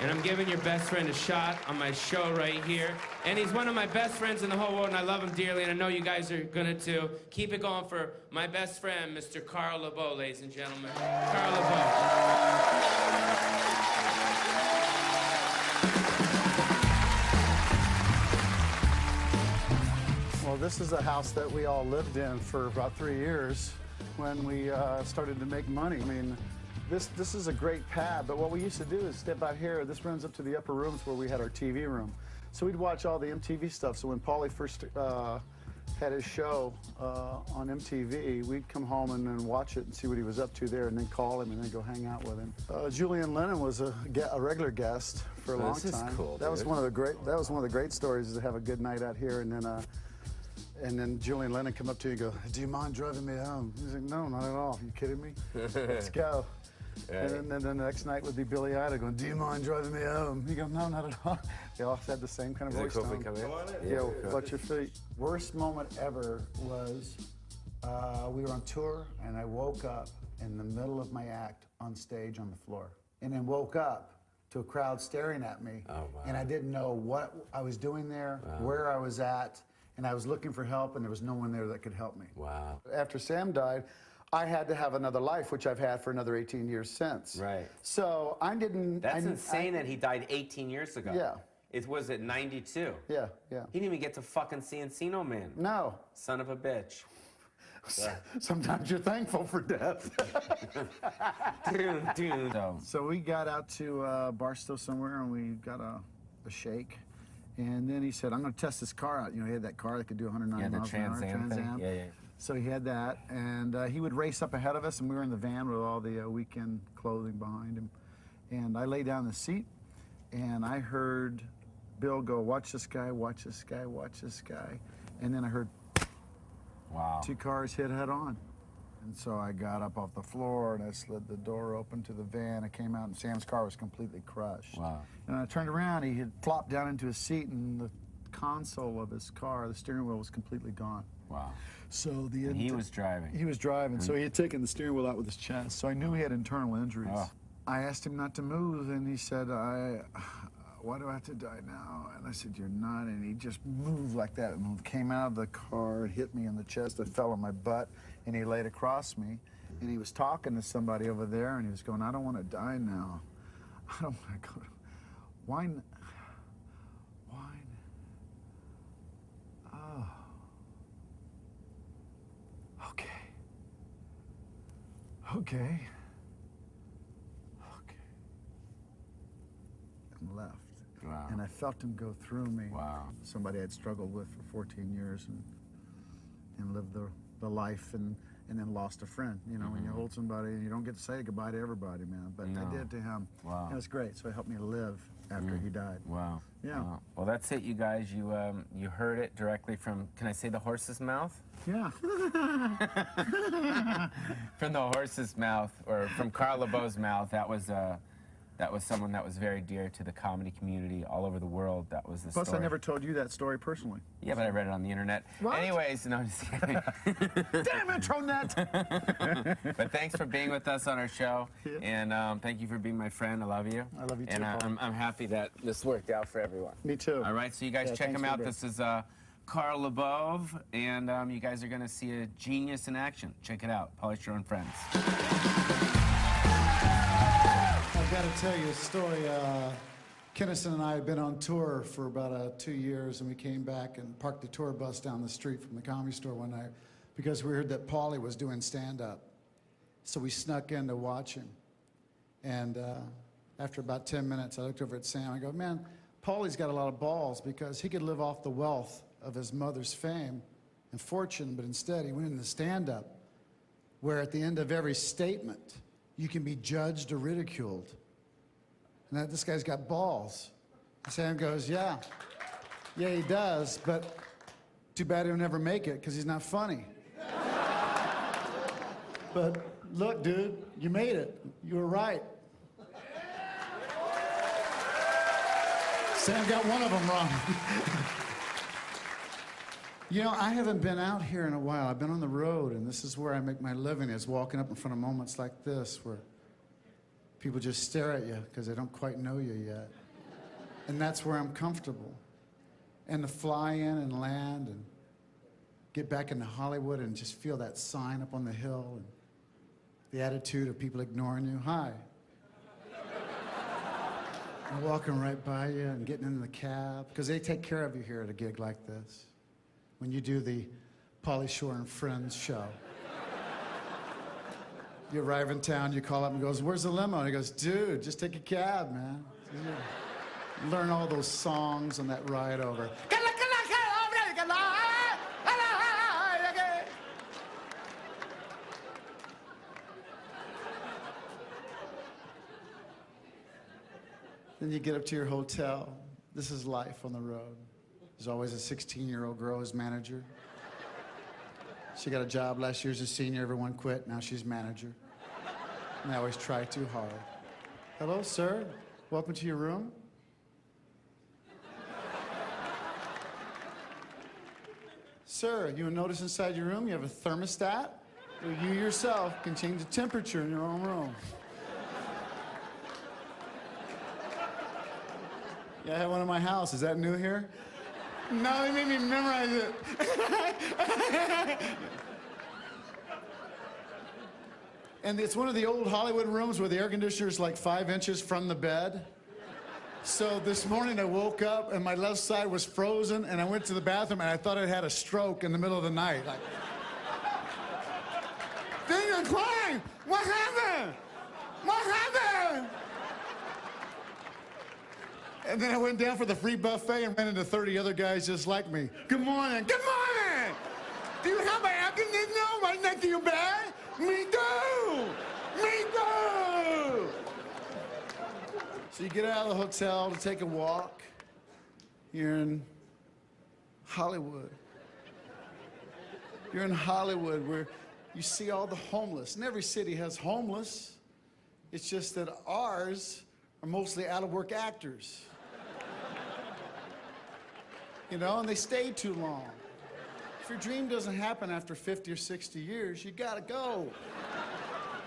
And I'm giving your best friend a shot on my show right here. And he's one of my best friends in the whole world, and I love him dearly, and I know you guys are gonna too. Keep it going for my best friend, Mr. Carl LaBove, ladies and gentlemen. Carl LaBove. Well, this is a house that we all lived in for about 3 years when we started to make money. I mean, this is a great pad, but what we used to do is step out here. This runs up to the upper rooms where we had our TV room. So we'd watch all the MTV stuff. So when Pauly first had his show on MTV, we'd come home and then watch it and see what he was up to there, and then call him and then go hang out with him. Julian Lennon was a regular guest for a long time. This is cool. That was one of the great. That was one of the great stories, is to have a good night out here, and then Julian Lennon come up to you and go, "Do you mind driving me home?" He's like, "No, not at all. Are you kidding me? Let's go." Right. And then the next night would be Billy Idol going, "Do you mind driving me home?" He goes, "No, not at all." They all had the same kind of voice tone. Come in? Yeah, watch your feet. Worst moment ever was we were on tour, and I woke up in the middle of my act on stage on the floor. And then woke up to a crowd staring at me. Oh, wow. And I didn't know what I was doing there, where I was at, and I was looking for help, and there was no one there that could help me. Wow. After Sam died, I had to have another life, which I've had for another 18 years since. Right. So I didn't... That's insane that he died 18 years ago. Yeah. It was at 92. Yeah, yeah. He didn't even get to fucking see Encino Man. No. Son of a bitch. Yeah. Sometimes you're thankful for death. So we got out to Barstow somewhere, and we got a shake. And then he said, "I'm going to test this car out." You know, he had that car that could do 109 miles an hour. Trans Am. Yeah, yeah. So he had that, and he would race up ahead of us, and we were in the van with all the weekend clothing behind him. And I lay down in the seat, and I heard Bill go, "Watch this guy, watch this guy, watch this guy." And then I heard two cars hit head on. And so I got up off the floor, and I slid the door open to the van. I came out, and Sam's car was completely crushed. Wow. And I turned around, he had flopped down into his seat, and the console of his car, the steering wheel, was completely gone. Wow. So he was driving. He was driving, so he had taken the steering wheel out with his chest. So I knew he had internal injuries. Oh. I asked him not to move, and he said, "Why do I have to die now?" And I said, "You're not." And he just moved like that and came out of the car and hit me in the chest. I fell on my butt, and he laid across me. And he was talking to somebody over there, and he was going, "I don't want to die now. I don't want to go. Why? Oh. Okay. Okay. And left. Wow. And I felt him go through me. Wow. Somebody I'd struggled with for 14 years and lived the life and then lost a friend. You know, when you hold somebody, you don't get to say goodbye to everybody, man. But I did to him. Wow. And it was great. So it helped me live after he died. Wow. Yeah. Wow. Well, that's it, you guys. You heard it directly from, can I say the horse's mouth? Yeah. From the horse's mouth, or from Carl LaBove's mouth. That was someone that was very dear to the comedy community all over the world. That was the story. Plus, I never told you that story personally. Yeah, but I read it on the internet. What? Anyways, no, just kidding. Damn it, Tronette! But thanks for being with us on our show, and thank you for being my friend. I love you. I love you too, and Paul. I'm happy that this worked out for everyone. Me too. All right, so you guys check him out. This is Carl LaBove, and you guys are going to see a genius in action. Check it out, Pauly Shore and Friends. I've got to tell you a story. Kinison and I had been on tour for about 2 years, and we came back and parked the tour bus down the street from the Comedy Store one night because we heard that Pauly was doing stand-up. So we snuck in to watch him. And after about 10 minutes, I looked over at Sam. I go, "Man, Pauly's got a lot of balls because he could live off the wealth of his mother's fame and fortune, but instead he went into stand-up, where at the end of every statement, you can be judged or ridiculed. And this guy's got balls." Sam goes, yeah, he does, but too bad he'll never make it because he's not funny. But look, dude, you made it. You were right. Sam got one of them wrong. You know, I haven't been out here in a while. I've been on the road, and this is where I make my living, is walking up in front of moments like this, where People just stare at you because they don't quite know you yet. And that's where I'm comfortable. And to fly in and land and get back into Hollywood and just feel that sign up on the hill and the attitude of people ignoring you. Hi. And walking right by you and getting in the cab, because they take care of you here at a gig like this. When you do the Pauly Shore and Friends show. You arrive in town, you call up and goes, "Where's the limo?" And he goes, "Dude, just take a cab, man." Learn all those songs on that ride over. Then you get up to your hotel. This is life on the road. There's always a 16-year-old girl as manager. She got a job last year as a senior. Everyone quit. Now she's manager. And they always try too hard. "Hello, sir. Welcome to your room." "Sir, you notice inside your room you have a thermostat? Well, you yourself can change the temperature in your own room." "Yeah, I have one in my house. Is that new here?" "No, they made me memorize it." And it's one of the old Hollywood rooms where the air conditioner is like 5 inches from the bed. So this morning I woke up and my left side was frozen and I went to the bathroom and I thought I had a stroke in the middle of the night. Like, "Then you're crying! What happened? What happened?" And then I went down for the free buffet and ran into 30 other guys just like me. "Good morning. Good morning. Do you have an air conditioner right next to your bed?" "Me too. Me too." So you get out of the hotel to take a walk. You're in Hollywood. You're in Hollywood where you see all the homeless. And every city has homeless. It's just that ours are mostly out-of-work actors. You know, and they stay too long. If your dream doesn't happen after 50 or 60 years, you gotta go.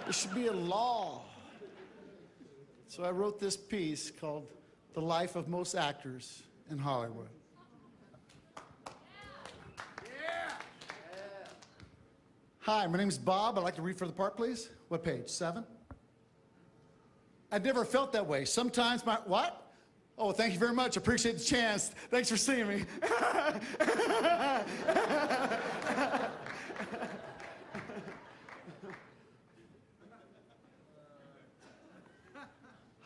There should be a law. So I wrote this piece called "The Life of Most Actors in Hollywood." "Hi, my name's Bob. I'd like to read for the part, please." "What page? 7? "I've never felt that way. Sometimes my..." "What?" "Oh, thank you very much. Appreciate the chance. Thanks for seeing me."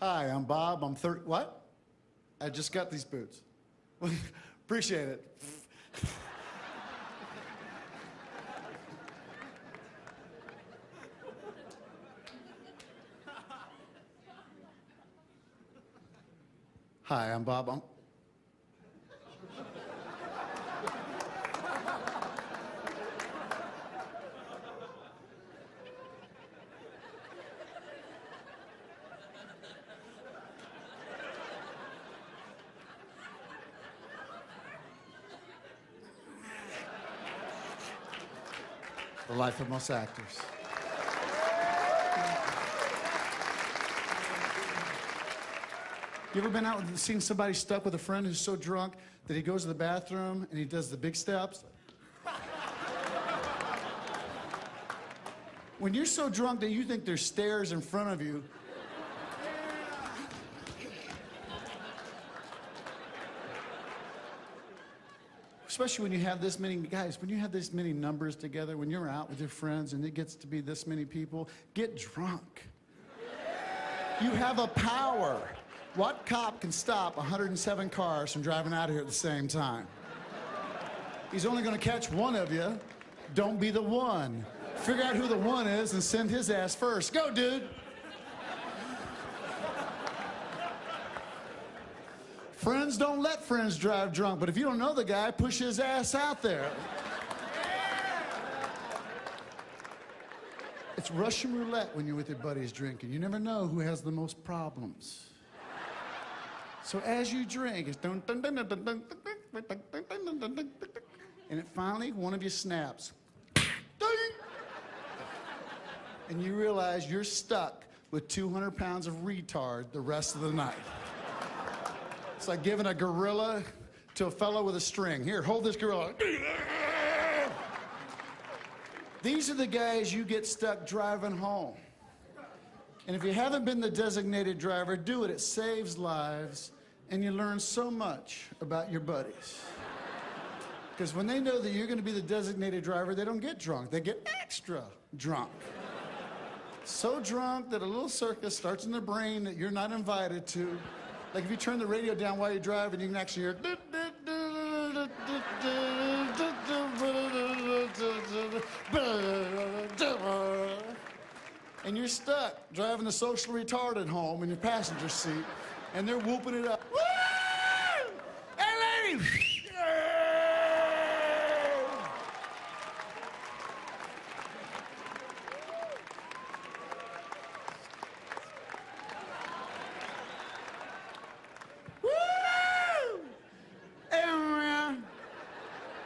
"Hi, I'm Bob. I'm 30... What? I just got these boots." "Appreciate it." "Hi, I'm Bob. The life of most actors. You ever been out and seen somebody stuck with a friend who's so drunk that he goes to the bathroom and he does the big steps? When you're so drunk that you think there's stairs in front of you, especially when you have this many guys, when you have this many numbers together, when you're out with your friends and it gets to be this many people, get drunk. You have a power. What cop can stop 107 cars from driving out of here at the same time? He's only going to catch one of you. Don't be the one. Figure out who the one is and send his ass first. Go, dude. Friends don't let friends drive drunk, but if you don't know the guy, push his ass out there. It's Russian roulette when you're with your buddies drinking. You never know who has the most problems. So as you drink, it's dun dun dun dun dun dun dun dun dun dun dun, and it finally, one of you snaps. And you realize you're stuck with 200 pounds of retard the rest of the night. It's like giving a gorilla to a fellow with a string. Here, hold this gorilla. These are the guys you get stuck driving home. And if you haven't been the designated driver, do it. It saves lives, and you learn so much about your buddies. Because when they know that you're going to be the designated driver, they don't get drunk. They get extra drunk. So drunk that a little circus starts in their brain that you're not invited to. Like if you turn the radio down while you're driving, you can actually hear... And you're stuck driving the socially retarded home in your passenger seat, and they're whooping it up. Woo! Hey, lady! Woo! Hey, man.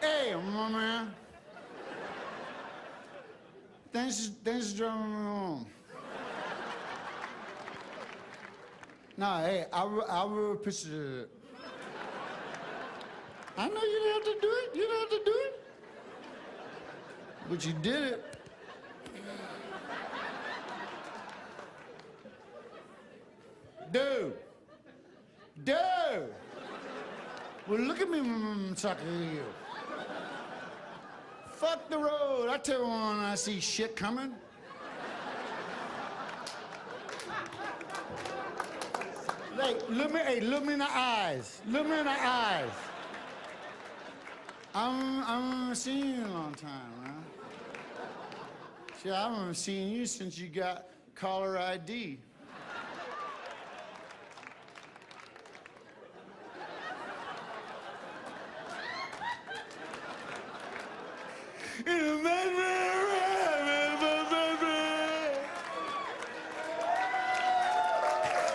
Hey, man. Thanks for driving me home. Nah, hey, I will appreciate it. I know you didn't have to do it. You didn't have to do it. But you did it. Dude. Well, look at me, I'm talking to you. Fuck the road. I tell you when I see shit coming. Like, look me in the eyes. Look me in the eyes. I'm seeing you in a long time, man. See, I haven't seen you since you got caller ID.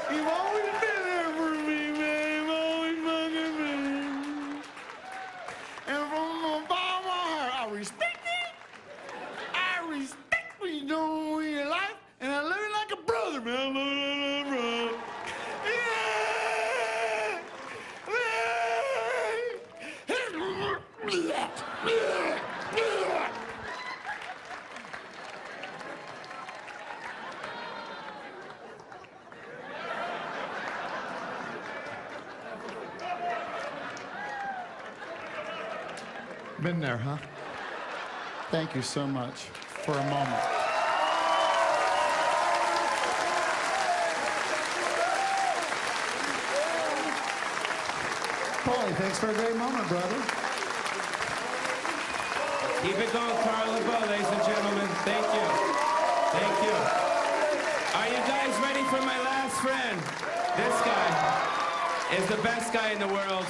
You've always been there for me, man. You've always fucking been. And from the bottom of my heart, I respect it. I respect what you're doing with your life, and I love you like a brother, man. Been there, huh? Thank you so much for a moment. Pauly, thanks for a great moment, brother. Keep it going, Carl LaBove, ladies and gentlemen. Thank you. Thank you. Are you guys ready for my last friend? This guy is the best guy in the world.